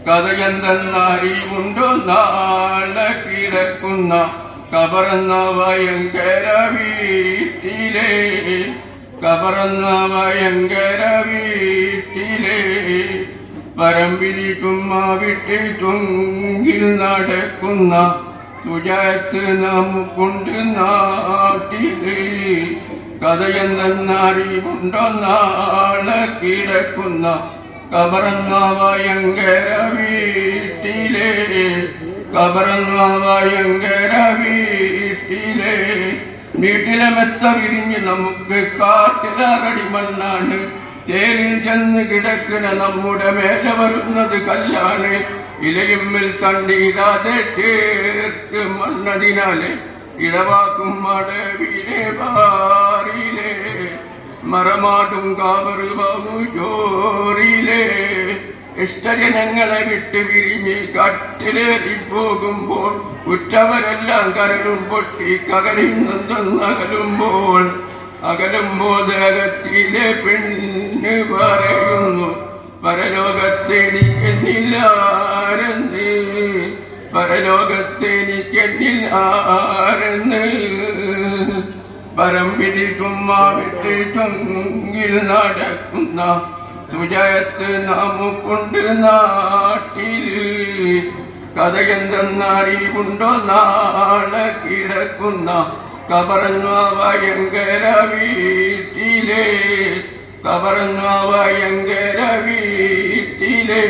കഥയെന്തെന്നറിവുണ്ടോ നാളെ കിടക്കുന്ന കബറന്ന ഭയങ്കര വീട്ടിലെ കബറന്ന ഭയങ്കര വീട്ടിലെ പരമ്പിരിക്കും വിട്ട് ചുങ്കിൽ നടക്കുന്ന സുജാത്ത് നമുക്കുണ്ട് നാട്ടില് കഥയെന്തെന്നറിവുണ്ടോ നാളെ കിടക്കുന്ന കബറന്ന ഭയങ്കര വീട്ടിലെ കബറന്ന ഭയങ്കര വീട്ടിലെ വീട്ടിലെ മെത്ത വിരിഞ്ഞ് നമുക്ക് കാട്ടിലറടി മണ്ണാണ് തേരിൽ ചെന്ന് കിടക്കുന്ന നമ്മുടെ മേലെ വരുന്നത് കല്ലാണ് ഇലയുമ്മിൽ തണ്ടിയിടാതെ ചേർത്ത് മണ്ണതിനാലെ ഇടവാക്കും മടവിലെ പാറിലെ മറമാട്ടും കാവറ് ബാബു ജോറിയിലെ ഇഷ്ടജനങ്ങളെ വിട്ട് വിരിഞ്ഞ് കട്ടിലേറി പോകുമ്പോൾ ഉറ്റവരെല്ലാം കരളും പൊട്ടി അകലുമ്പോൾ ദേഹത്തിലെ പെണ്ണ് പറയുന്നു പരലോകത്തെനിക്കെന്നില്ലാരെന്ന് പരലോകത്തെനിക്കെന്നില്ലാരെന്ന് പരമ്പിരിക്കും വിട്ട് ചുങ്കിൽ നടക്കുന്ന സുജയത്ത് നമുക്കുണ്ട് നാട്ടില് കഥയെന്തെന്നറിവുണ്ടോ നാളെ കിടക്കുന്ന കബറന്ന ഭയങ്കര വീട്ടിലെ കബറന്ന ഭയങ്കര വീട്ടിലെ